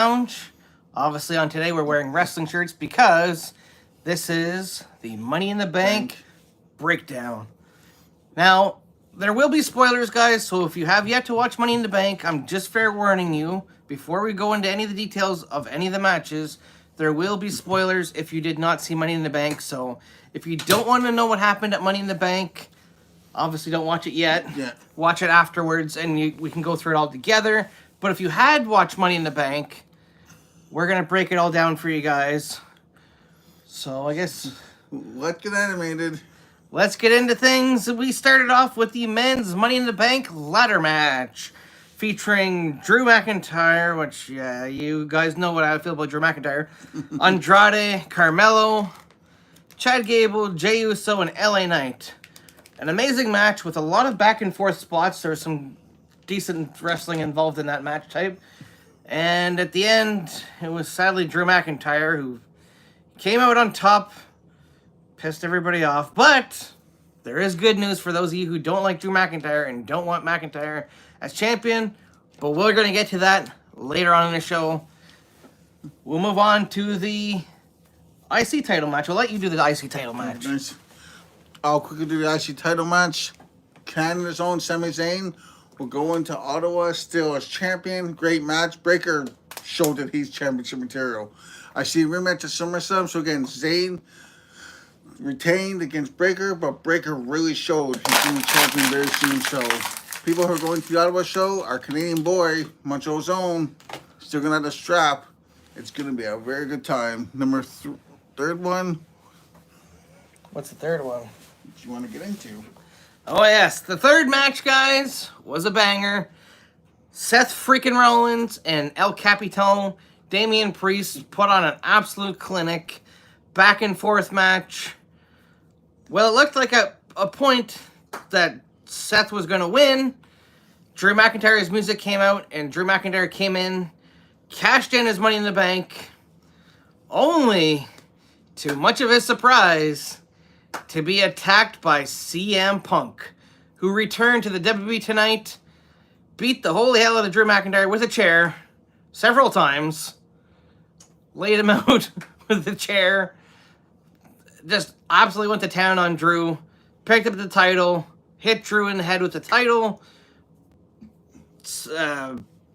Lounge. Obviously, on today, we're wearing wrestling shirts because this is the Money in the Bank breakdown. Now, there will be spoilers, guys, so if you have yet to watch Money in the Bank, I'm just fair warning you, before we go into any of the details of any of the matches, there will be spoilers if you did not see Money in the Bank. So if you don't want to know what happened at Money in the Bank, obviously don't watch it yet. Yeah. Watch it afterwards, and we can go through it all together. But if you had watched Money in the Bank, we're going to break it all down for you guys. So I guess Let's get animated. let's get into things. We started off with the men's Money in the Bank ladder match featuring Drew McIntyre, which, yeah, you guys know what I feel about Drew McIntyre. Andrade, Carmelo, Chad Gable, Jey Uso, and LA Knight. An amazing match with a lot of back and forth spots. There was some decent wrestling involved in that match type. And at the end, it was sadly Drew McIntyre who came out on top, pissed everybody off. But there is good news for those of you who don't like Drew McIntyre and don't want McIntyre as champion. But we're going to get to that later on in the show. We'll move on to the IC title match. We'll let you do the IC title match. Nice. I'll quickly do the IC title match. Canada's own Sami Zayn will go into Ottawa still as champion. Great match. Breaker showed that he's championship material. I see a rematch at SummerSlam. So again, Zayn retained against Breaker, but Breaker really showed he's going to be champion very soon. So people who are going to the Ottawa show, our Canadian boy, Montreal's own, still going to have the strap. It's going to be a very good time. Third one. What's the third one? What you want to get into? Oh, yes. The third match, guys, was a banger. Seth freaking Rollins and El Capitan, Damian Priest, put on an absolute clinic. Back and forth match. Well, it looked like a point that Seth was going to win. Drew McIntyre's music came out, and Drew McIntyre came in, cashed in his Money in the Bank, only, to much of his surprise, to be attacked by CM Punk, who returned to the WWE tonight, beat the holy hell out of Drew McIntyre with a chair several times, laid him out with the chair, just absolutely went to town on Drew, picked up the title, hit Drew in the head with the title.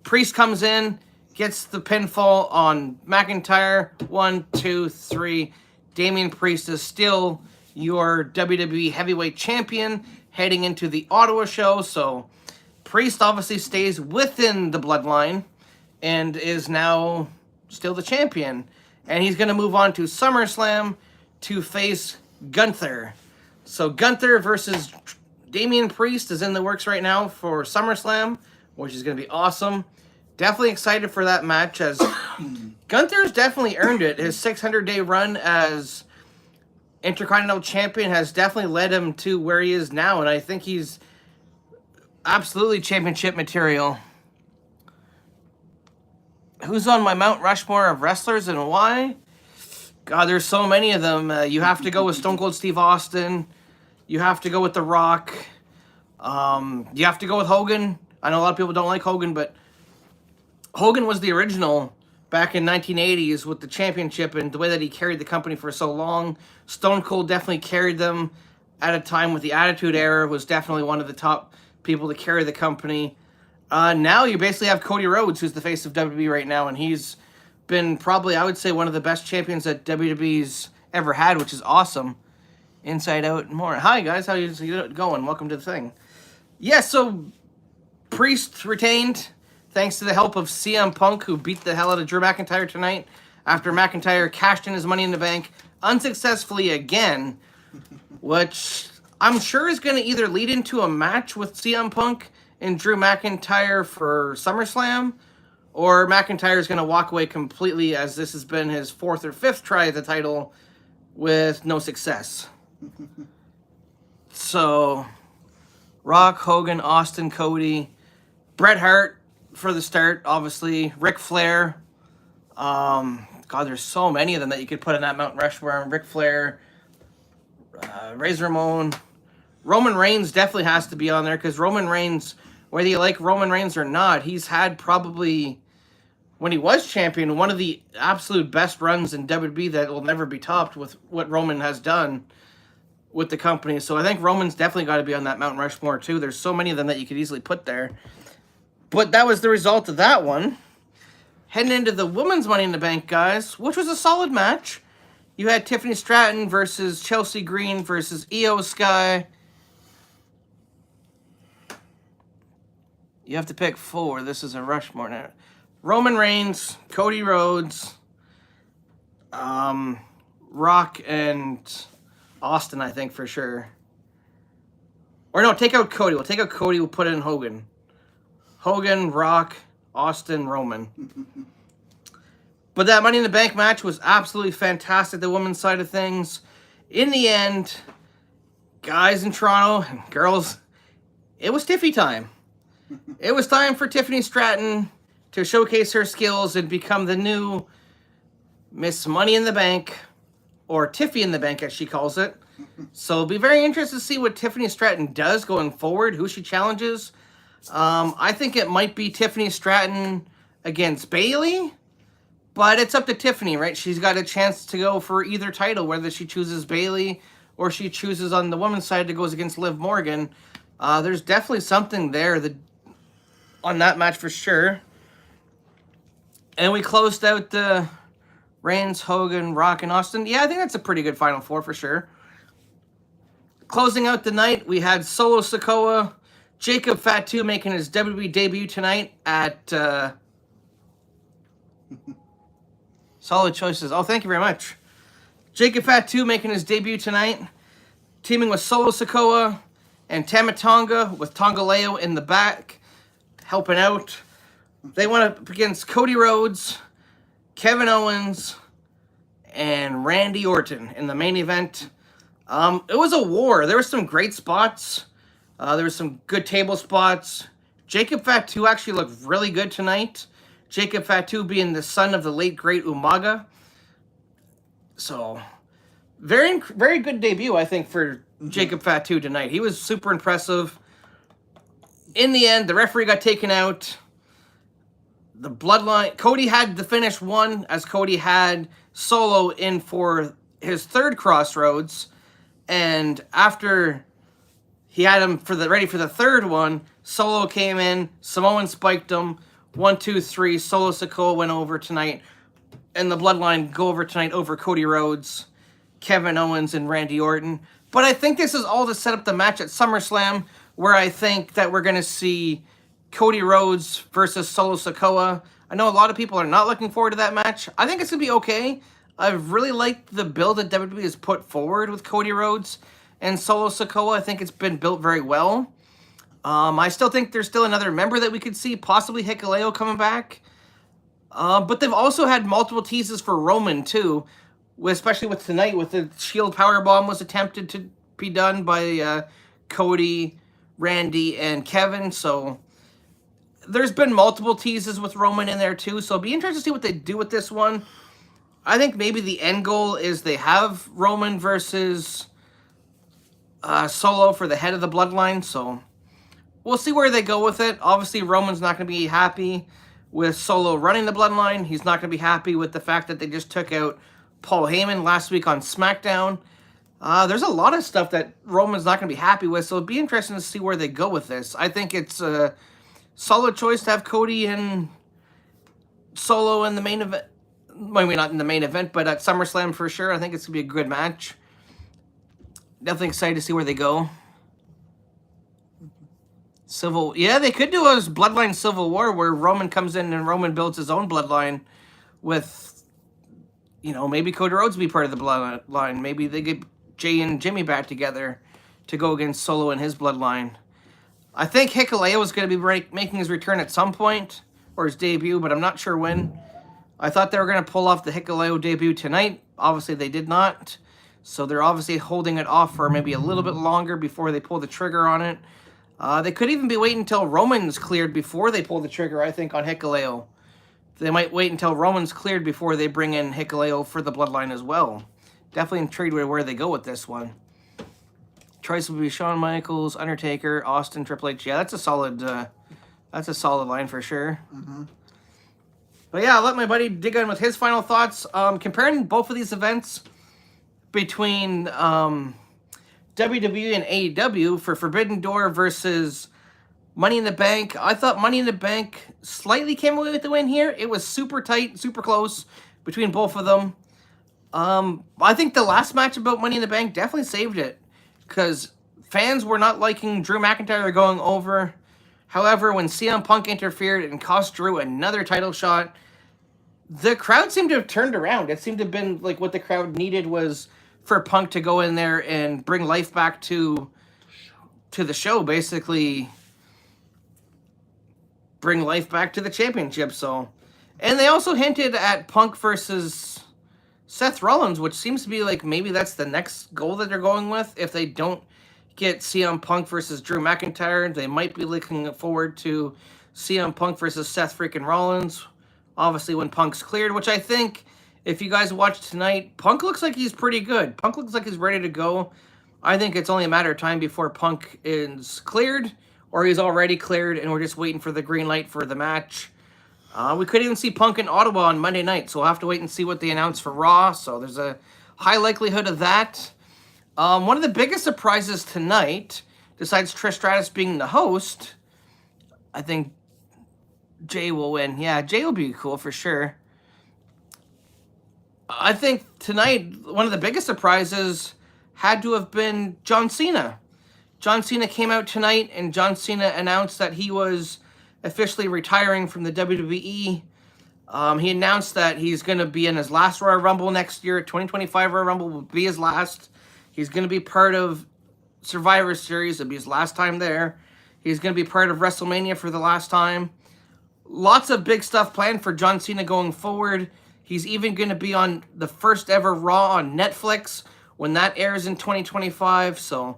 Priest comes in, gets the pinfall on McIntyre. 1, 2, 3. Damian Priest is still your WWE Heavyweight Champion heading into the Ottawa show. So Priest obviously stays within the bloodline and is now still the champion. And he's going to move on to SummerSlam to face Gunther. So Gunther versus Damian Priest is in the works right now for SummerSlam, which is going to be awesome. Definitely excited for that match, as Gunther's definitely earned it. His 600-day run as Intercontinental Champion has definitely led him to where he is now, and I think he's absolutely championship material. Who's on my Mount Rushmore of wrestlers and why? God, there's so many of them. You have to go with Stone Cold Steve Austin. You have to go with The Rock. You have to go with Hogan. I know a lot of people don't like Hogan, but Hogan was the original back in 1980s with the championship and the way that he carried the company for so long. Stone Cold definitely carried them at a time with the Attitude Era, was definitely one of the top people to carry the company. Now you basically have Cody Rhodes, who's the face of WWE right now, and he's been probably, I would say, one of the best champions that WWE's ever had, which is awesome. Inside Out and more. Hi, guys. How you going? Welcome to the thing. Yeah, so Priest retained thanks to the help of CM Punk, who beat the hell out of Drew McIntyre tonight after McIntyre cashed in his Money in the Bank unsuccessfully again, which I'm sure is going to either lead into a match with CM Punk and Drew McIntyre for SummerSlam, or McIntyre is going to walk away completely, as this has been his 4th or 5th try at the title with no success. So, Rock, Hogan, Austin, Cody, Bret Hart for the start, obviously, Ric Flair. God, there's so many of them that you could put in that Mount Rushmore. Ric Flair, Razor Ramon. Roman Reigns definitely has to be on there, because Roman Reigns, whether you like Roman Reigns or not, he's had probably when he was champion, one of the absolute best runs in WWE that will never be topped with what Roman has done with the company. So I think Roman's definitely got to be on that Mount Rushmore too. There's so many of them that you could easily put there. But that was the result of that one. Heading into the women's Money in the Bank, guys, which was a solid match. You had Tiffany Stratton versus Chelsea Green versus Io Sky. You have to pick 4. This is a Rushmore now. Roman Reigns, Cody Rhodes, Rock, and Austin, I think, for sure. Or no, take out Cody. We'll take out Cody. We'll put in Hogan. Hogan, Rock, Austin, Roman. But that Money in the Bank match was absolutely fantastic, the women's side of things. In the end, guys in Toronto and girls, it was Tiffy time. It was time for Tiffany Stratton to showcase her skills and become the new Miss Money in the Bank, or Tiffy in the Bank as she calls it. So it'll be very interesting to see what Tiffany Stratton does going forward, who she challenges. I think it might be Tiffany Stratton against Bayley, but it's up to Tiffany, right? She's got a chance to go for either title, whether she chooses Bayley or she chooses on the women's side to goes against Liv Morgan. There's definitely something there on that match for sure. And we closed out the Reigns, Hogan, Rock, and Austin. Yeah, I think that's a pretty good Final Four for sure. Closing out the night, we had Solo Sikoa, Jacob Fatu making his WWE debut tonight at... Solid choices. Oh, thank you very much. Jacob Fatu making his debut tonight, teaming with Solo Sikoa and Tama Tonga with Tonga Leo in the back, helping out. They went up against Cody Rhodes, Kevin Owens, and Randy Orton in the main event. It was a war. There were some great spots. There were some good table spots. Jacob Fatu actually looked really good tonight. Jacob Fatu being the son of the late, great Umaga. So, very, very good debut, I think, for Jacob Fatu tonight. He was super impressive. In the end, the referee got taken out. The Bloodline... Cody had the finish one, as Cody had Solo in for his third Crossroads. And after he had him ready for the third one, Solo came in, Samoan spiked him. 1, 2, 3, Solo Sikoa went over tonight. And the Bloodline go over tonight over Cody Rhodes, Kevin Owens, and Randy Orton. But I think this is all to set up the match at SummerSlam, where I think that we're going to see Cody Rhodes versus Solo Sikoa. I know a lot of people are not looking forward to that match. I think it's going to be okay. I've really liked the build that WWE has put forward with Cody Rhodes and Solo Sikoa. I think it's been built very well. I still think there's still another member that we could see, possibly Hikuleo coming back. But they've also had multiple teases for Roman, too. Especially with tonight, with the Shield Powerbomb was attempted to be done by Cody, Randy, and Kevin. So there's been multiple teases with Roman in there, too. So it'll be interesting to see what they do with this one. I think maybe the end goal is they have Roman versus Solo for the head of the Bloodline. So we'll see where they go with it. Obviously, Roman's not going to be happy with Solo running the Bloodline. He's not going to be happy with the fact that they just took out Paul Heyman last week on SmackDown. There's a lot of stuff that Roman's not going to be happy with, so it'll be interesting to see where they go with this. I think it's a solid choice to have Cody and Solo in the main event. Maybe not in the main event, but at SummerSlam for sure. I think it's going to be a good match. Definitely excited to see where they go. Yeah, they could do a Bloodline Civil War where Roman comes in and Roman builds his own bloodline with, maybe Cody Rhodes be part of the bloodline. Maybe they get Jay and Jimmy back together to go against Solo and his bloodline. I think Hikuleo is going to be making his return at some point, or his debut, but I'm not sure when. I thought they were going to pull off the Hikuleo debut tonight. Obviously, they did not. So they're obviously holding it off for maybe a little bit longer before they pull the trigger on it. They could even be waiting until Roman's cleared before they pull the trigger, I think, on Hikuleo. They might wait until Roman's cleared before they bring in Hikuleo for the Bloodline as well. Definitely intrigued with where they go with this one. Choice will be Shawn Michaels, Undertaker, Austin, Triple H. Yeah, that's a solid line for sure. Mm-hmm. But yeah, I'll let my buddy dig in with his final thoughts. Comparing both of these events between WWE and AEW for Forbidden Door versus Money in the Bank, I thought Money in the Bank slightly came away with the win here. It was super tight, super close between both of them. I think the last match about Money in the Bank definitely saved it because fans were not liking Drew McIntyre going over. However, when CM Punk interfered and cost Drew another title shot, the crowd seemed to have turned around. It seemed to have been like what the crowd needed was for Punk to go in there and bring life back to the show, basically bring life back to the championship. So, and they also hinted at Punk versus Seth Rollins, which seems to be like maybe that's the next goal that they're going with. If they don't get CM Punk versus Drew McIntyre, they might be looking forward to CM Punk versus Seth freaking Rollins. Obviously, when Punk's cleared, which I think, if you guys watch tonight, Punk looks like he's pretty good. Punk looks like he's ready to go. I think it's only a matter of time before Punk is cleared, or he's already cleared, and we're just waiting for the green light for the match. We could even see Punk in Ottawa on Monday night, so we'll have to wait and see what they announce for Raw. So there's a high likelihood of that. One of the biggest surprises tonight, besides Trish Stratus being the host, I think Jay will win. Yeah, Jay will be cool for sure. I think tonight, one of the biggest surprises had to have been John Cena. John Cena came out tonight, and John Cena announced that he was officially retiring from the WWE. He announced that he's going to be in his last Royal Rumble next year. 2025 Royal Rumble will be his last. He's going to be part of Survivor Series. It'll be his last time there. He's going to be part of WrestleMania for the last time. Lots of big stuff planned for John Cena going forward. He's even going to be on the first ever Raw on Netflix when that airs in 2025. So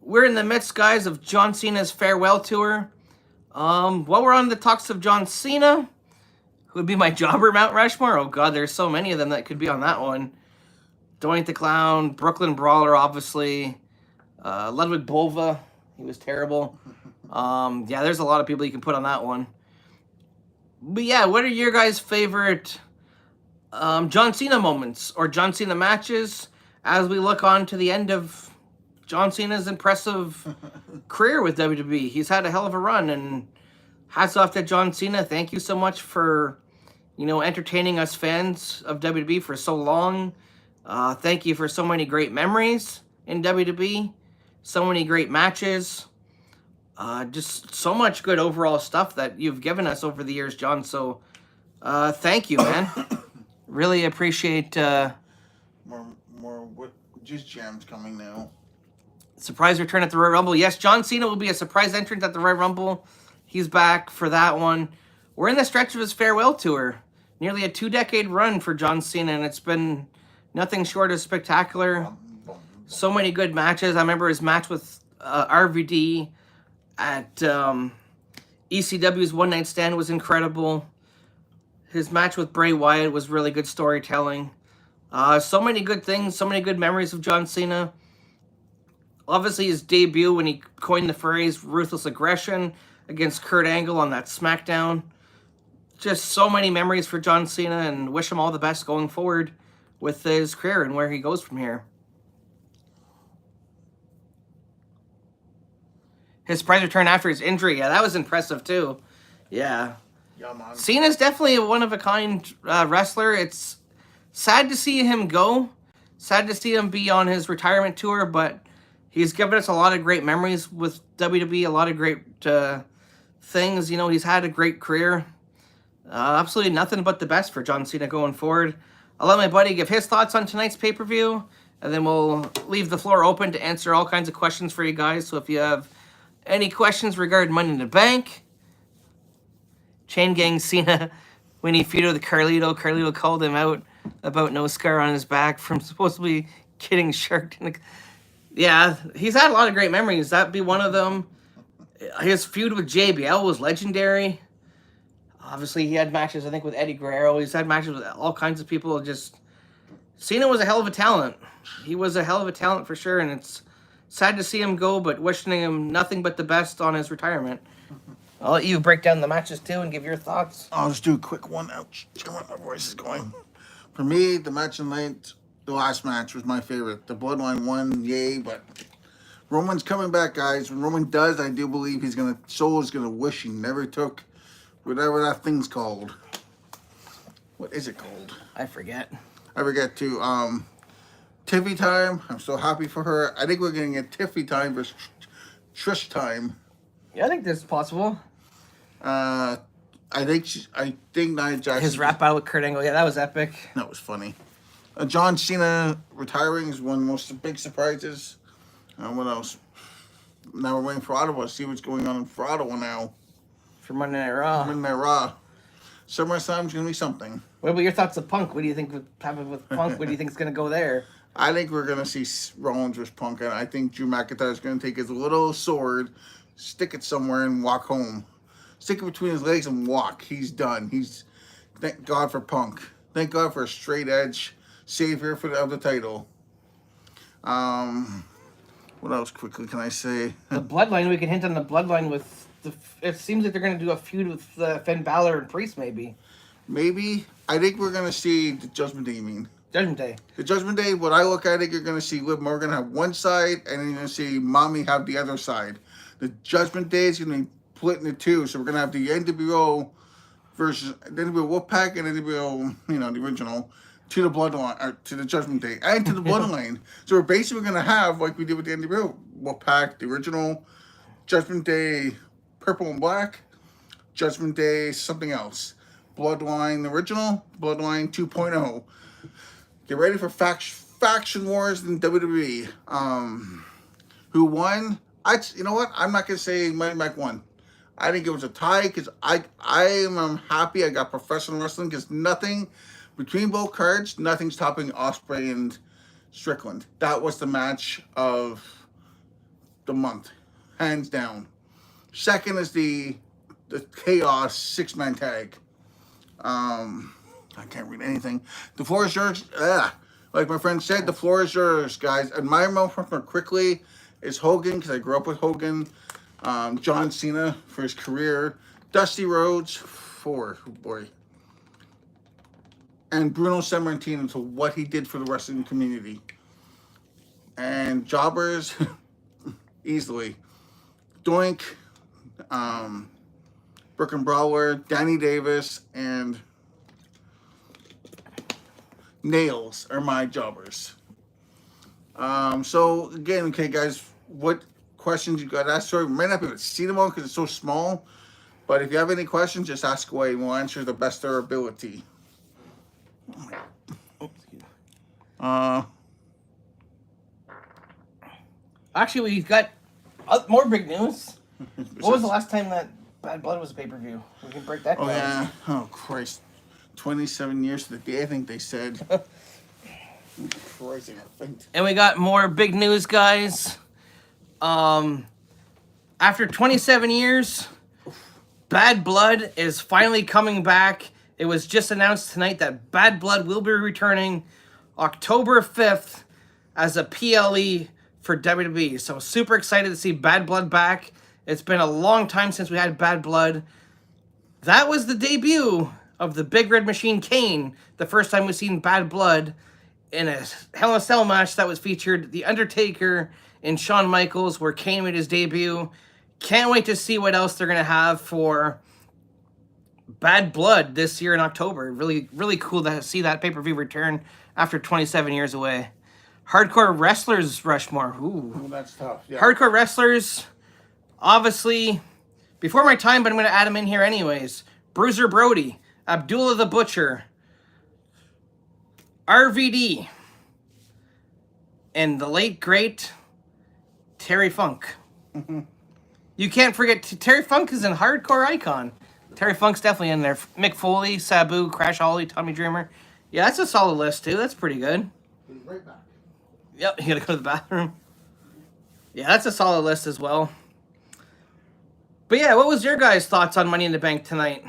we're in the midst, guys, of John Cena's farewell tour. While we're on the talks of John Cena, who would be my jobber Mount Rushmore? Oh God, there's so many of them that could be on that one. Doink the Clown, Brooklyn Brawler, obviously. Ludwig Bova, he was terrible. Yeah, there's a lot of people you can put on that one. But yeah, what are your guys' favorite John Cena moments or John Cena matches as we look on to the end of John Cena's impressive career with WWE? He's had a hell of a run, and hats off to John Cena. Thank you so much for, entertaining us fans of WWE for so long. Thank you for so many great memories in WWE, so many great matches. Just so much good overall stuff that you've given us over the years, John. So, thank you, man. Really appreciate more what Juice Jam's coming now. Surprise return at the Royal Rumble. Yes, John Cena will be a surprise entrant at the Royal Rumble. He's back for that one. We're in the stretch of his farewell tour. Nearly a 2-decade run for John Cena, and it's been nothing short of spectacular. So many good matches. I remember his match with RVD at ECW's One Night Stand was incredible. His match with Bray Wyatt was really good storytelling. So many good things, so many good memories of John Cena. Obviously, his debut when he coined the phrase Ruthless Aggression against Kurt Angle on that SmackDown. Just so many memories for John Cena, and wish him all the best going forward with his career and where he goes from here. His surprise return after his injury, yeah, that was impressive too. Yeah. Yeah, man. Cena's definitely a one-of-a-kind wrestler. It's sad to see him go. Sad to see him be on his retirement tour, but he's given us a lot of great memories with WWE, a lot of great things. He's had a great career. Absolutely nothing but the best for John Cena going forward. I'll let my buddy give his thoughts on tonight's pay-per-view, and then we'll leave the floor open to answer all kinds of questions for you guys. So if you have any questions regarding Money in the Bank, Chain Gang Cena, when he feuded with Carlito called him out about no scar on his back from supposedly getting sharked. Yeah, he's had a lot of great memories. That'd be one of them. His feud with JBL was legendary. Obviously, he had matches, I think, with Eddie Guerrero. He's had matches with all kinds of people. Cena was a hell of a talent. He was a hell of a talent for sure, and it's sad to see him go, but wishing him nothing but the best on his retirement. I'll let you break down the matches too and give your thoughts. I'll just do a quick one. Ouch. My voice is going. For me, the match of the night, the last match was my favorite. The Bloodline won, yay, but Roman's coming back, guys. When Roman does, I do believe Solo's gonna wish he never took whatever that thing's called. What is it called? I forget. I forget too. Tiffy time. I'm so happy for her. I think we're getting a Tiffy time versus Trish time. Yeah, I think this is possible. I think Nia Jax. His rap battle with Kurt Angle, yeah, that was epic. That was funny. John Cena retiring is one of the most big surprises. What else? Now we're waiting for Ottawa. See what's going on for Ottawa now. For Monday Night Raw. Monday Night Raw. SummerSlam's gonna be something. What about your thoughts of Punk? What do you think would happen with Punk? What do you think is going to go there? I think we're gonna see Rollins versus Punk, and I think Drew McIntyre is gonna take his little sword, stick it somewhere, and walk home. Stick it between his legs and walk. He's done. Thank God for Punk. Thank God for a straight edge savior of the title. What else quickly can I say? The Bloodline, we can hint on the Bloodline with it seems like they're going to do a feud with Finn Balor and Priest, maybe. Maybe. I think we're going to see the Judgment Day, Judgment Day. The Judgment Day, what I look at, I think you're going to see Liv Morgan have one side, and then you're going to see Mommy have the other side. The Judgment Day is going to be split into two, so we're going to have the NWO versus the NWO Wolfpack and NWO, the original, to the Bloodline, or to the Judgment Day, and to the Bloodline. So we're basically going to have, like we did with the NWO Wolfpack, the original, Judgment Day Purple and Black, Judgment Day something else. Bloodline original, Bloodline 2.0. Get ready for faction wars in WWE. Who won? You know what? I'm not gonna say Money Back won. I think it was a tie because I am happy I got professional wrestling because nothing between both cards, nothing's topping Ospreay and Strickland. That was the match of the month, hands down. Second is the Chaos 6-man tag. I can't read anything. The floor is yours. Like my friend said, the floor is yours, guys. And my moment quickly is Hogan, because I grew up with Hogan. John Cena for his career. Dusty Rhodes for, oh boy. And Bruno Sammartino to what he did for the wrestling community. And jobbers, easily. Doink, Brooklyn Brawler, Danny Davis, and Nails are my jobbers. So again, okay, guys, what questions you got asked? Sorry, we might not be able to see them all because it's so small. But if you have any questions, just ask away, and we'll answer the best of our ability. Actually, we've got more big news. What was the last time that Bad Blood was a pay-per-view? We can break that down. Oh, yeah. Oh, Christ. 27 years to the day, I think they said. Christ, I think. And we got more big news, guys. After 27 years, Bad Blood is finally coming back. It was just announced tonight that Bad Blood will be returning October 5th as a PLE for WWE. So super excited to see Bad Blood back. It's been a long time since we had Bad Blood. That was the debut of the Big Red Machine Kane. The first time we've seen Bad Blood in a Hell in a Cell match that was featured The Undertaker and Shawn Michaels, where Kane made his debut. Can't wait to see what else they're going to have for Bad Blood this year in October. Really, really cool to see that pay-per-view return after 27 years away. Hardcore Wrestlers Rushmore. Ooh. Oh, that's tough. Yeah. Hardcore Wrestlers, obviously, before my time, but I'm going to add them in here anyways. Bruiser Brody, Abdullah the Butcher, RVD, and the late, great Terry Funk. You can't forget, Terry Funk is a hardcore icon. Terry Funk's definitely in there. Mick Foley, Sabu, Crash Holly, Tommy Dreamer. Yeah, that's a solid list, too. That's pretty good. Right back. Yep, you gotta go to the bathroom. Yeah, that's a solid list as well. But yeah, what was your guys' thoughts on Money in the Bank tonight?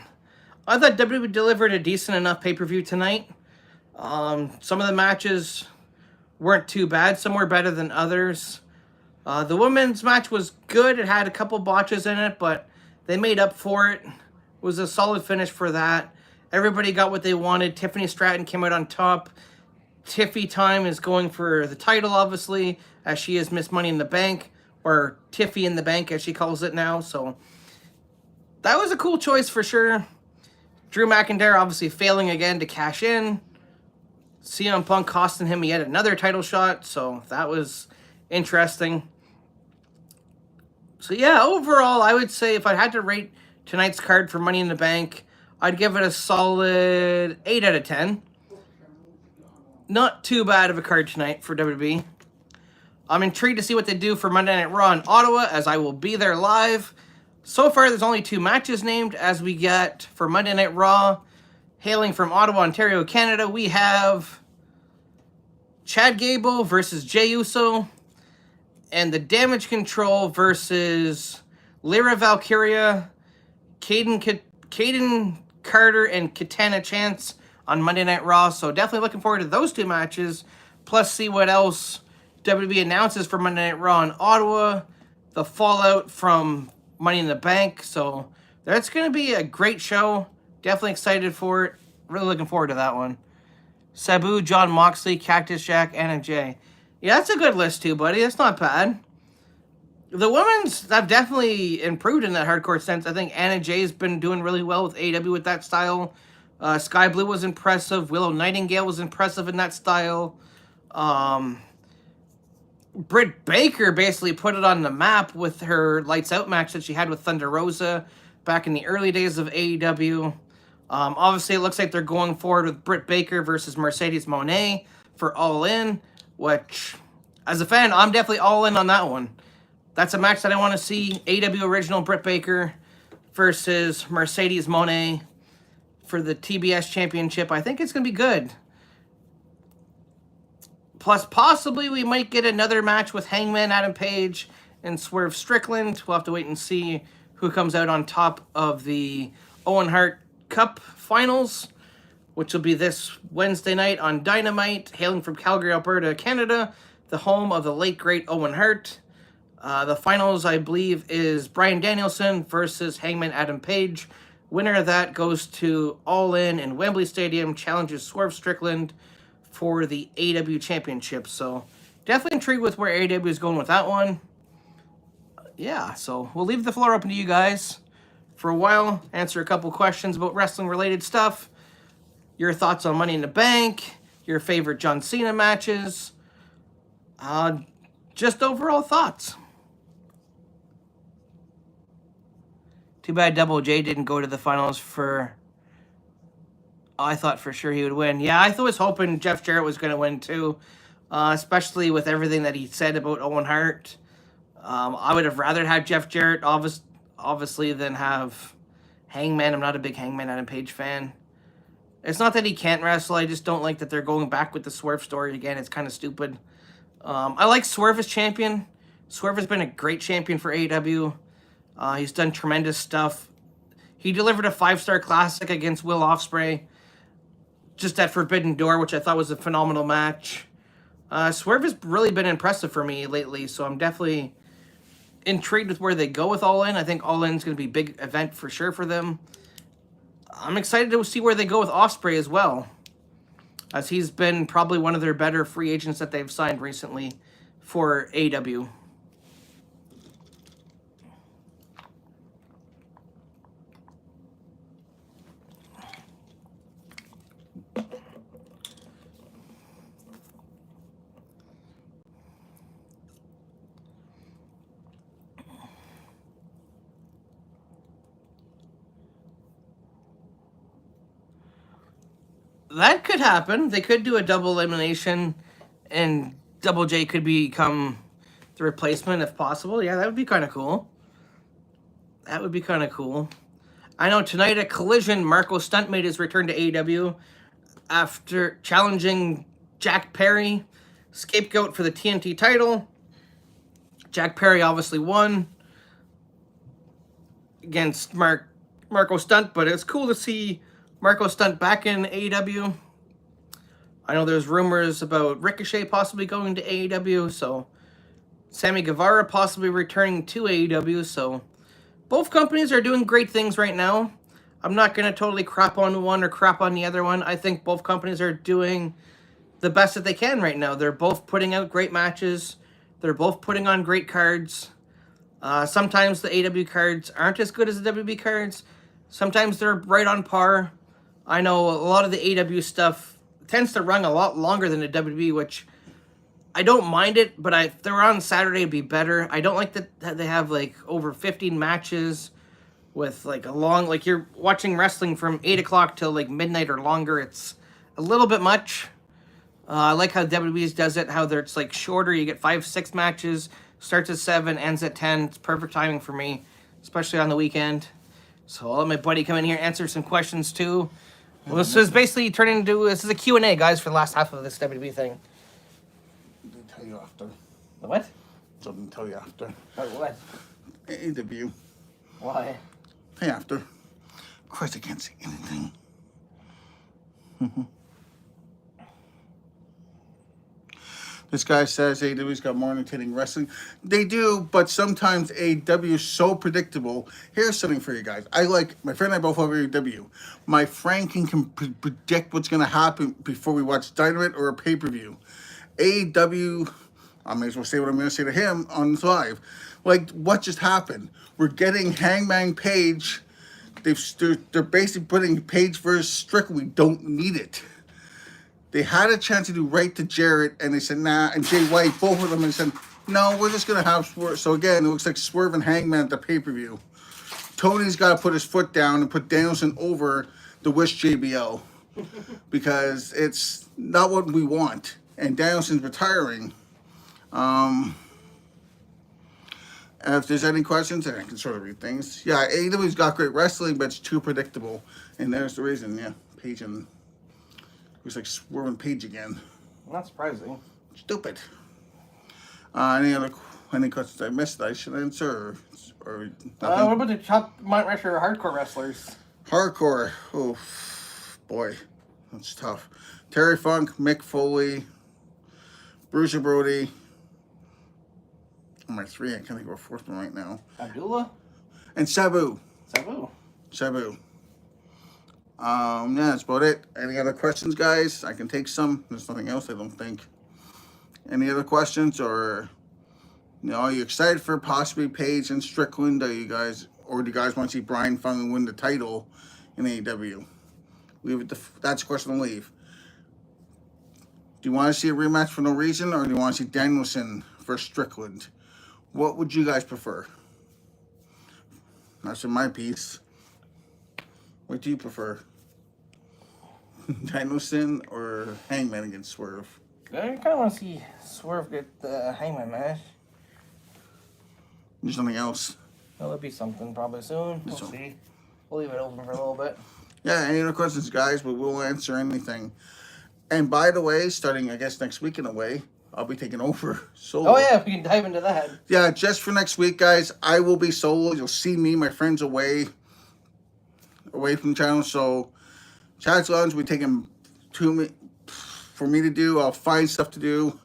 I thought WWE delivered a decent enough pay-per-view tonight. Some of the matches weren't too bad. Some were better than others. The women's match was good. It had a couple botches in it, but They made up for it. It was a solid finish for that. Everybody got what they wanted. Tiffany Stratton came out on top. Tiffy time is going for the title, obviously, as she is Miss Money in the Bank, or Tiffy in the Bank, as she calls it now. So that was a cool choice for sure. Drew McIntyre obviously failing again to cash in. CM Punk costing him yet another title shot, so that was interesting. So yeah, overall, I would say if I had to rate tonight's card for Money in the Bank, I'd give it a solid 8 out of 10. Not too bad of a card tonight for WWE. I'm intrigued to see what they do for Monday Night Raw in Ottawa, as I will be there live. So far, there's only 2 matches named, as we get for Monday Night Raw. Hailing from Ottawa, Ontario, Canada, we have Chad Gable versus Jey Uso, and the Damage Control versus Lyra Valkyria, Caden Carter, and Katana Chance on Monday Night Raw. So definitely looking forward to those 2 matches, plus see what else WWE announces for Monday Night Raw in Ottawa, the fallout from Money in the Bank. So that's going to be a great show. Definitely excited for it. Really looking forward to that one. Sabu, John Moxley, Cactus Jack, Anna Jay. Yeah, that's a good list too, buddy. That's not bad. The women's have definitely improved in that hardcore sense. I think Anna Jay's been doing really well with AEW with that style. Sky Blue was impressive. Willow Nightingale was impressive in that style. Britt Baker basically put it on the map with her Lights Out match that she had with Thunder Rosa back in the early days of AEW. Obviously, it looks like they're going forward with Britt Baker versus Mercedes Moné for All In, which, as a fan, I'm definitely all in on that one. That's a match that I want to see. AEW original Britt Baker versus Mercedes Moné for the TBS Championship. I think it's going to be good. Plus, possibly we might get another match with Hangman Adam Page and Swerve Strickland. We'll have to wait and see who comes out on top of the Owen Hart Cup Finals, which will be this Wednesday night on Dynamite, hailing from Calgary, Alberta, Canada, the home of the late, great Owen Hart. The finals, I believe, is Bryan Danielson versus Hangman Adam Page. Winner of that goes to All In Wembley Stadium, challenges Swerve Strickland for the AEW Championship. So definitely intrigued with where AEW is going with that one. Yeah, so we'll leave the floor open to you guys for a while, answer a couple questions about wrestling-related stuff, your thoughts on Money in the Bank, your favorite John Cena matches, just overall thoughts. Too bad Double J didn't go to the finals for... I thought for sure he would win. Yeah, I was hoping Jeff Jarrett was going to win too, especially with everything that he said about Owen Hart. I would have rather had Jeff Jarrett, obviously, than have Hangman. I'm not a big Hangman Adam Page fan. It's not that he can't wrestle. I just don't like that they're going back with the Swerve story again. It's kind of stupid. I like Swerve as champion. Swerve has been a great champion for AEW. He's done tremendous stuff. He delivered a 5-star classic against Will Ospreay, just at Forbidden Door, which I thought was a phenomenal match. Swerve has really been impressive for me lately, so I'm definitely intrigued with where they go with All In. I think All In is going to be a big event for sure for them. I'm excited to see where they go with Ospreay as well, as he's been probably one of their better free agents that they've signed recently for AEW. That could happen. They could do a double elimination, and Double J could become the replacement if possible. Yeah, that would be kind of cool. That would be kind of cool. I know tonight at Collision, Marco Stunt made his return to AEW after challenging Jack Perry, scapegoat for the TNT title. Jack Perry obviously won against Marco Stunt, but it's cool to see Marco Stunt back in AEW. I know there's rumors about Ricochet possibly going to AEW, so Sammy Guevara possibly returning to AEW, so both companies are doing great things right now. I'm not going to totally crap on one or crap on the other one. I think both companies are doing the best that they can right now. They're both putting out great matches. They're both putting on great cards. Sometimes the AW cards aren't as good as the WB cards. Sometimes they're right on par. I know a lot of the AW stuff tends to run a lot longer than the WB, which I don't mind it, but if they were on Saturday, it'd be better. I don't like that they have like over 15 matches with like a long, like you're watching wrestling from 8 o'clock till like midnight or longer. It's a little bit much. I like how WWE's does it, how it's like shorter. You get 5, 6 matches, starts at 7, ends at 10. It's perfect timing for me, especially on the weekend. So I'll let my buddy come in here and answer some questions too. Well, this is basically turning into, this is a Q&A, guys, for the last half of this WWE thing. I'll tell you after. The what? Something to tell you after. What? AW. Why? Hey, after. Of course, I can't see anything. This guy says AEW's got more entertaining wrestling. They do, but sometimes AEW is so predictable. Here's something for you guys. I like, my friend and I both love AEW. My friend can predict what's going to happen before we watch Dynamite or a pay-per-view. AEW, I may as well say what I'm going to say to him on this live. Like, what just happened? We're getting Hangman Page. They're basically putting Page versus Strickland. We don't need it. They had a chance to do right to Jarrett, and they said, nah, and Jay White, both of them, and said, no, we're just going to have Swerve. So again, it looks like Swerve and Hangman at the pay-per-view. Tony's got to put his foot down and put Danielson over the Wish JBL because it's not what we want. And Danielson's retiring. If there's any questions, and I can sort of read things. Yeah, AEW's got great wrestling, but it's too predictable. And there's the reason, yeah. Page and... Looks like Swerve and Page again. Not surprising. Stupid. Any questions I missed that I should answer? Or what about the top Mount Rushmore hardcore wrestlers? Hardcore. Oh, boy. That's tough. Terry Funk, Mick Foley, Bruiser Brody. My 3, I can't think of a 4th one right now. Abdullah? And Sabu. Sabu. Yeah, that's about it. Any other questions, guys? I can take some. There's nothing else, I don't think. Any other questions, or are you excited for possibly Page and Strickland? Do you guys want to see Bryan finally win the title in AEW? Leave it. That's a question to leave. Do you want to see a rematch for no reason, or do you want to see Danielson versus Strickland? What would you guys prefer? That's in my piece. What do you prefer? Danielson or Hangman against Swerve? I kind of want to see Swerve get the Hangman match. There's nothing else. There'll be something probably soon. We'll see. We'll leave it open for a little bit. Yeah, any other questions, guys? But we'll answer anything. And by the way, starting, I guess, next week in a way, I'll be taking over solo. Oh, yeah, we can dive into that. Yeah, just for next week, guys, I will be solo. You'll see me, my friends away from the channel. So, Chad's Lounge will be taking for me to do. I'll find stuff to do.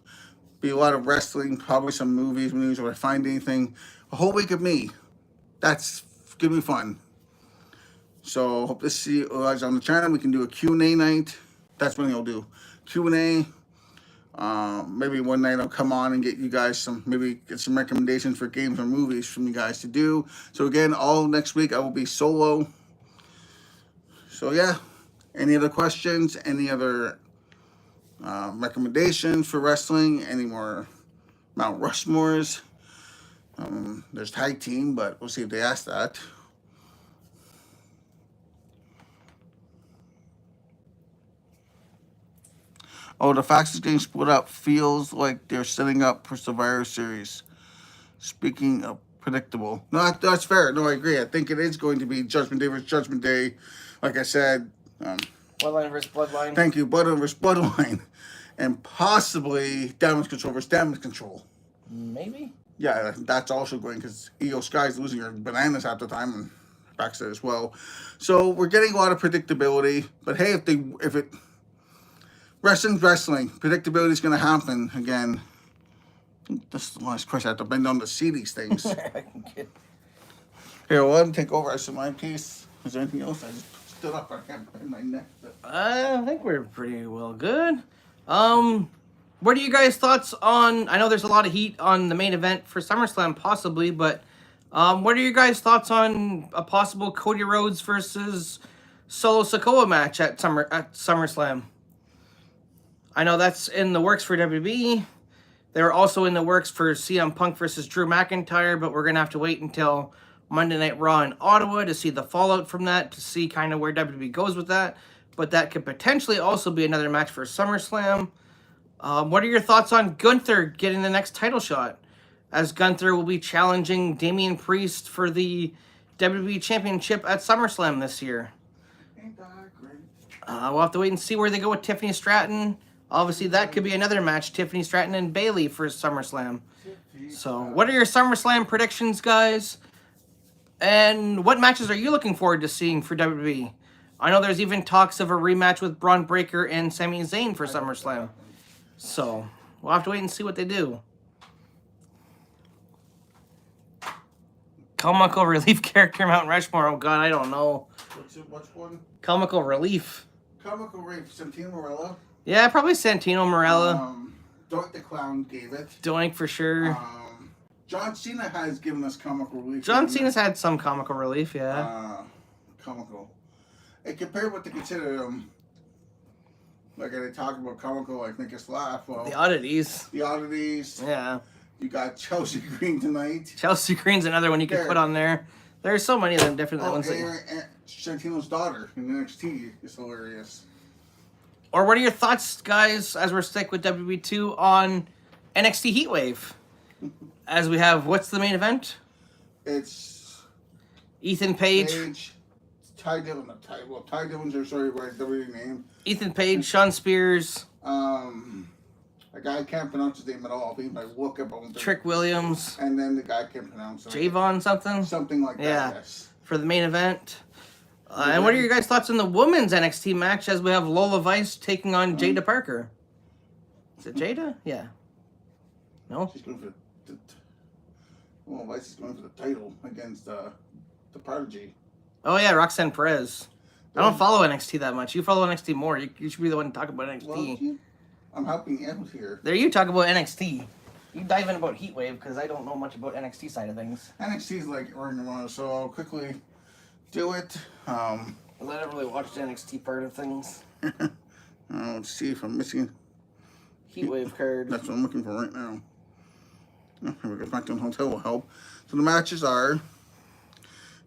Be a lot of wrestling, probably some movies, news, if I find anything. A whole week of me. That's going to be fun. So, hope to see you guys on the channel. We can do a Q&A night. That's what I'll do. Q&A. Maybe one night I'll come on and get you guys get some recommendations for games or movies from you guys to do. So again, all next week I will be solo. So yeah, any other questions? Any other recommendations for wrestling? Any more Mount Rushmores? There's tag team, but we'll see if they ask that. Oh, the Fox is getting split up. Feels like they're setting up for Survivor Series. Speaking of predictable. No, that's fair. No, I agree. I think it is going to be Judgment Day versus Judgment Day. Like I said. Bloodline versus Bloodline. Thank you. Bloodline versus Bloodline. And possibly Damage Control versus Damage Control. Maybe? Yeah, that's also going because Io Sky's losing her bananas half the time. And Baxter as well. So we're getting a lot of predictability. But hey, if it... Wrestling's wrestling. Predictability is going to happen again. This is the last question. I have to bend down to see these things. Here, well, let me take over. I said my piece. Is there anything else? I just stood up. I can't bend my neck. I think we're pretty well good. What are you guys' thoughts on? I know there's a lot of heat on the main event for SummerSlam, possibly, but what are your guys' thoughts on a possible Cody Rhodes versus Solo Sikoa match at SummerSlam? I know that's in the works for WWE. They're also in the works for CM Punk versus Drew McIntyre, but we're gonna have to wait until Monday Night Raw in Ottawa to see the fallout from that, to see kind of where WWE goes with that. But that could potentially also be another match for SummerSlam. What are your thoughts on Gunther getting the next title shot? As Gunther will be challenging Damian Priest for the WWE Championship at SummerSlam this year. Ain't that great? We'll have to wait and see where they go with Tiffany Stratton. Obviously, that could be another match, Tiffany Stratton and Bayley for SummerSlam. So, what are your SummerSlam predictions, guys? And what matches are you looking forward to seeing for WWE? I know there's even talks of a rematch with Braun Breaker and Sami Zayn for SummerSlam. So, we'll have to wait and see what they do. Comical Relief character Mount Rushmore. Oh, God, I don't know. What's one? Comical Relief. Comical Relief. Santino Marella. Yeah, probably Santino Marella. Doink the Clown gave it. Doink for sure. John Cena has given us comical relief. John Cena's had some comical relief, yeah. Comical. Hey, compared what they consider like they talk about comical, like make us laugh. Well, The Oddities. The Oddities. Yeah. You got Chelsea Green tonight. Chelsea Green's another one you can put on there. There's so many of them different ones. And Santino's daughter in NXT is hilarious. Or what are your thoughts, guys, as we're stuck with WWE2 on NXT Heatwave? As we have, what's the main event? It's Ethan Page. Ty Dillon. Ty Dillon's their WWE name. Ethan Page, Sean Spears. A guy can't pronounce his name at all. He might look up on Trick Williams. And then the guy can't pronounce it. Javon something? Something like that, yeah, yes. For the main event. And what are your guys' thoughts on the women's NXT match as we have Lola Vice taking on Jada Parker? Is it Jada? Yeah. No? She's going for Lola Vice is going for the title against the Prodigy. Oh, yeah, Roxanne Perez. I don't follow NXT that much. You follow NXT more. You should be the one to talk about NXT. Well, I'm helping you out here. There you talk about NXT. You dive in about Heatwave because I don't know much about NXT side of things. NXT's like Ring of Honor, so I'll quickly do it. I don't really watch the NXT part of things. Let's see if I'm missing Heatwave card. That's what I'm looking for right now. Oh, here we go. SmackDown Hotel will help. So the matches are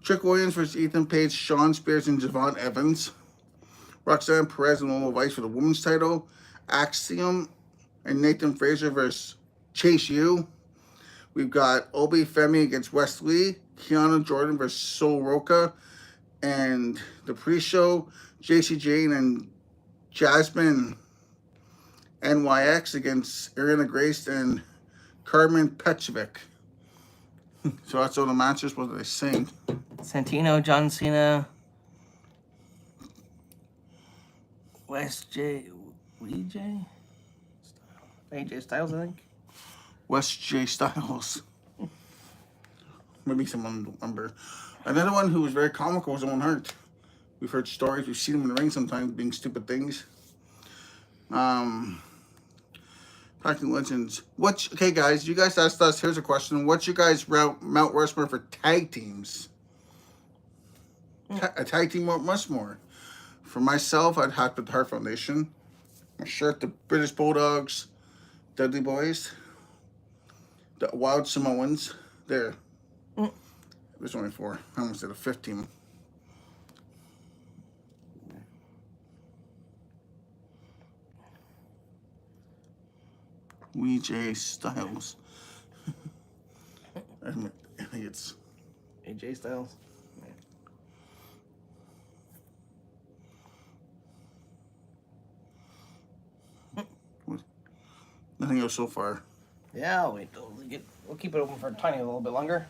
Trick Williams versus Ethan Page, Sean Spears and Javon Evans, Roxanne Perez and Lola Vice for the women's title, Axiom and Nathan Fraser versus Chase U. We've got Obi Femi against Wes Lee, Kiana Jordan versus Sol Roca, and the pre-show, JC Jane and Jasmine NYX against Ariana Grace and Carmen Petrovic. So that's all the matches. What do they sing? Santino, John Cena, West J, AJ Styles, I think. West J Styles. Maybe someone will remember. Another one who was very comical was Owen Hart. We've heard stories. We've seen him in the ring sometimes being stupid things. Packing Legends. Okay, guys, you guys asked us. Here's a question. What's your guys' Mount Rushmore for tag teams? A tag team Mount Rushmore. For myself, I'd have to put the Hart Foundation. My shirt, the British Bulldogs, Dudley Boys, the Wild Samoans. There. There's only 4. I almost did a 15. AJ Styles. I think it's AJ Styles. Nothing else so far. Yeah, I'll wait. We'll keep it open for a little bit longer.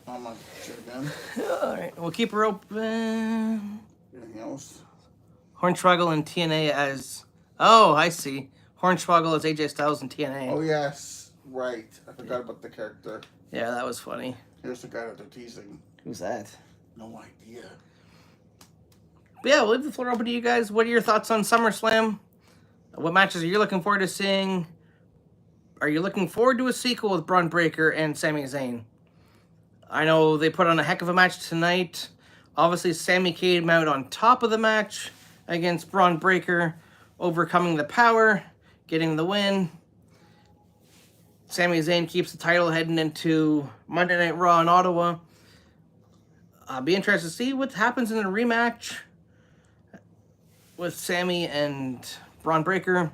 I'm on shit again. All right, we'll keep her open. Anything else? Hornswoggle and TNA as. Oh, I see. Hornswoggle as AJ Styles and TNA. Oh yes, right. I forgot about the character. Yeah, that was funny. Here's the guy that they're teasing. Who's that? No idea. But yeah, we'll leave the floor open to you guys. What are your thoughts on SummerSlam? What matches are you looking forward to seeing? Are you looking forward to a sequel with Braun Breaker and Sami Zayn? I know they put on a heck of a match tonight. Obviously, Sami came out on top of the match against Braun Breaker, overcoming the power, getting the win. Sami Zayn keeps the title heading into Monday Night Raw in Ottawa. I'll be interested to see what happens in a rematch with Sami and Braun Breaker.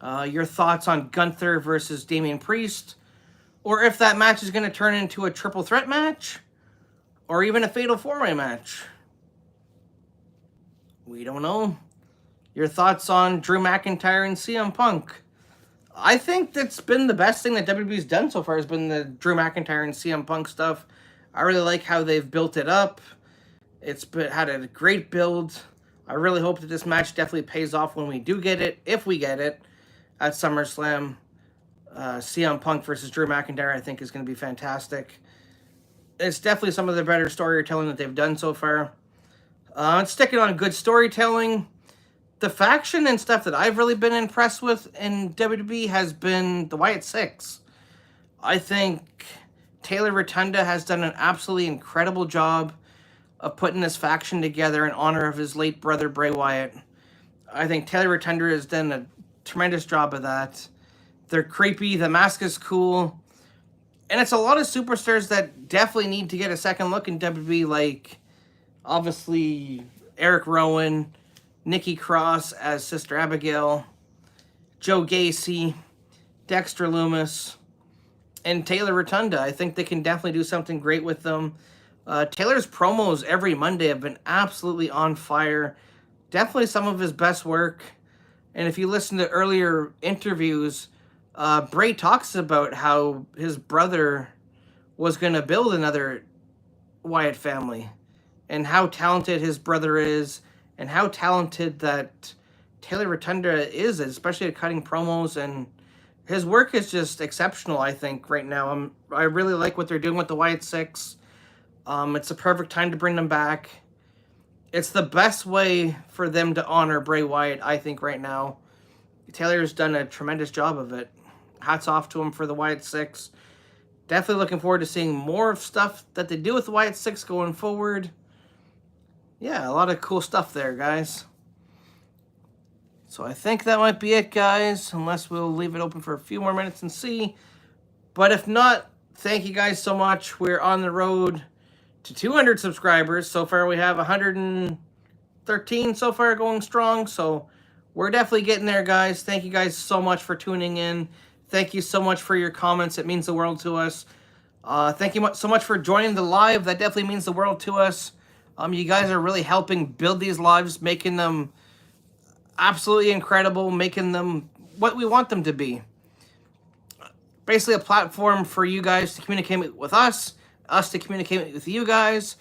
Your thoughts on Gunther versus Damian Priest, or if that match is going to turn into a triple threat match, or even a fatal four-way match. We don't know. Your thoughts on Drew McIntyre and CM Punk. I think that's been the best thing that WWE's done so far, has been the Drew McIntyre and CM Punk stuff. I really like how they've built it up. It's had a great build. I really hope that this match definitely pays off when we do get it, if we get it, at SummerSlam. CM Punk versus Drew McIntyre, I think, is going to be fantastic. It's definitely some of the better storytelling that they've done so far. Sticking on good storytelling. The faction and stuff that I've really been impressed with in WWE has been the Wyatt Six. I think Taylor Rotunda has done an absolutely incredible job of putting this faction together in honor of his late brother, Bray Wyatt. I think Taylor Rotunda has done a tremendous job of that. They're creepy, the mask is cool, and it's a lot of superstars that definitely need to get a second look in WWE, like, obviously, Eric Rowan, Nikki Cross as Sister Abigail, Joe Gacy, Dexter Lumis, and Taylor Rotunda. I think they can definitely do something great with them. Taylor's promos every Monday have been absolutely on fire. Definitely some of his best work. And if you listen to earlier interviews, Bray talks about how his brother was going to build another Wyatt family, and how talented his brother is, and how talented that Taylor Rotunda is, especially at cutting promos. And his work is just exceptional, I think, right now. I really like what they're doing with the Wyatt Six. It's a perfect time to bring them back. It's the best way for them to honor Bray Wyatt, I think, right now. Taylor's done a tremendous job of it. Hats off to him for the Wyatt Six. Definitely looking forward to seeing more of stuff that they do with the Wyatt Six going forward. Yeah, a lot of cool stuff there, guys. So I think that might be it, guys, unless we'll leave it open for a few more minutes and see. But if not, thank you guys so much. We're on the road to 200 subscribers. So far we have 113 so far, going strong. So we're definitely getting there, guys. Thank you guys so much for tuning in. Thank you so much for your comments. It means the world to us. Thank you so much for joining the live. That definitely means the world to us. You guys are really helping build these lives, making them absolutely incredible, making them what we want them to be. Basically a platform for you guys to communicate with us to communicate with you guys,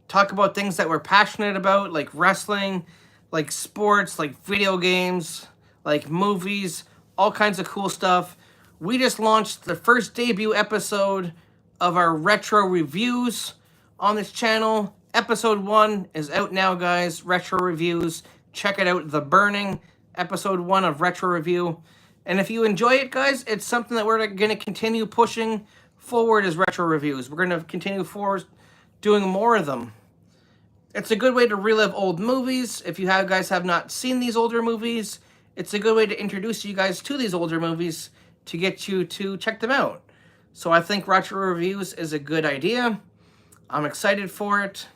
talk about things that we're passionate about, like wrestling, like sports, like video games, like movies, all kinds of cool stuff. We just launched the first debut episode of our retro reviews on this channel. Episode 1 is out now, guys. Retro reviews. Check it out. The Burning, episode 1 of Retro Review. And if you enjoy it, guys, it's something that we're going to continue pushing forward as retro reviews. We're going to continue forward doing more of them. It's a good way to relive old movies. If you guys have not seen these older movies, it's a good way to introduce you guys to these older movies to get you to check them out. So I think retro reviews is a good idea. I'm excited for it.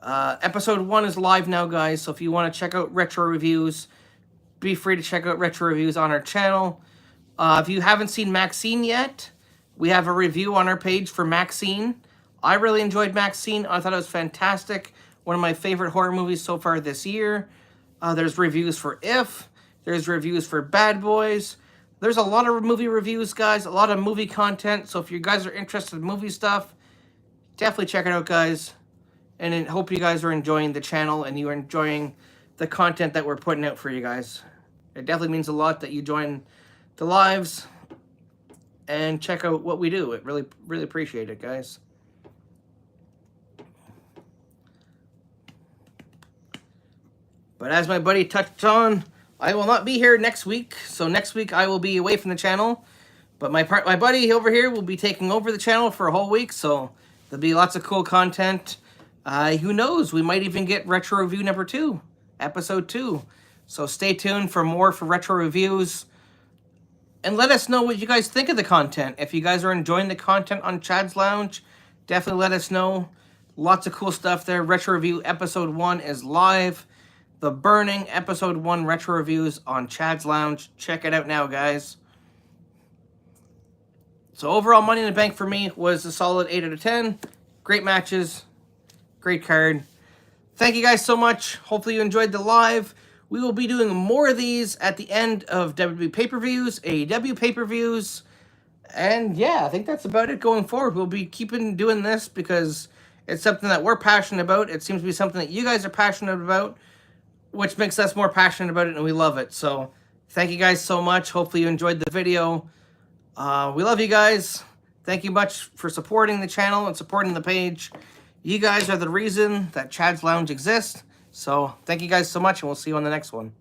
Episode 1 is live now, guys. So if you want to check out retro reviews, be free to check out retro reviews on our channel. If you haven't seen Maxine yet, we have a review on our page for Maxine. I really enjoyed Maxine. I thought it was fantastic. One of my favorite horror movies so far this year. There's reviews for If. There's reviews for Bad Boys. There's a lot of movie reviews, guys. A lot of movie content. So if you guys are interested in movie stuff, definitely check it out, guys. And I hope you guys are enjoying the channel and you are enjoying the content that we're putting out for you guys. It definitely means a lot that you join the lives. and check out what we do. It really appreciate it, guys. But as my buddy touched on, I will not be here next week. So next week I will be away from the channel. But my buddy over here will be taking over the channel for a whole week. So there'll be lots of cool content. Who knows? We might even get Retro Review number 2, episode 2. So stay tuned for more for Retro Reviews. And let us know what you guys think of the content. If you guys are enjoying the content on Chad's Lounge, definitely let us know. Lots of cool stuff there. Retro Review episode 1 is live. The Burning episode 1 retro reviews on Chad's Lounge. Check it out now, guys. So overall, Money in the Bank for me was a solid 8 out of 10. Great matches. Great card. Thank you guys so much. Hopefully you enjoyed the live. We will be doing more of these at the end of WWE pay-per-views, AEW pay-per-views. And yeah, I think that's about it going forward. We'll be keeping doing this because it's something that we're passionate about. It seems to be something that you guys are passionate about, which makes us more passionate about it, and we love it. So thank you guys so much. Hopefully you enjoyed the video. We love you guys. Thank you much for supporting the channel and supporting the page. You guys are the reason that Chad's Lounge exists. So thank you guys so much, and we'll see you on the next one.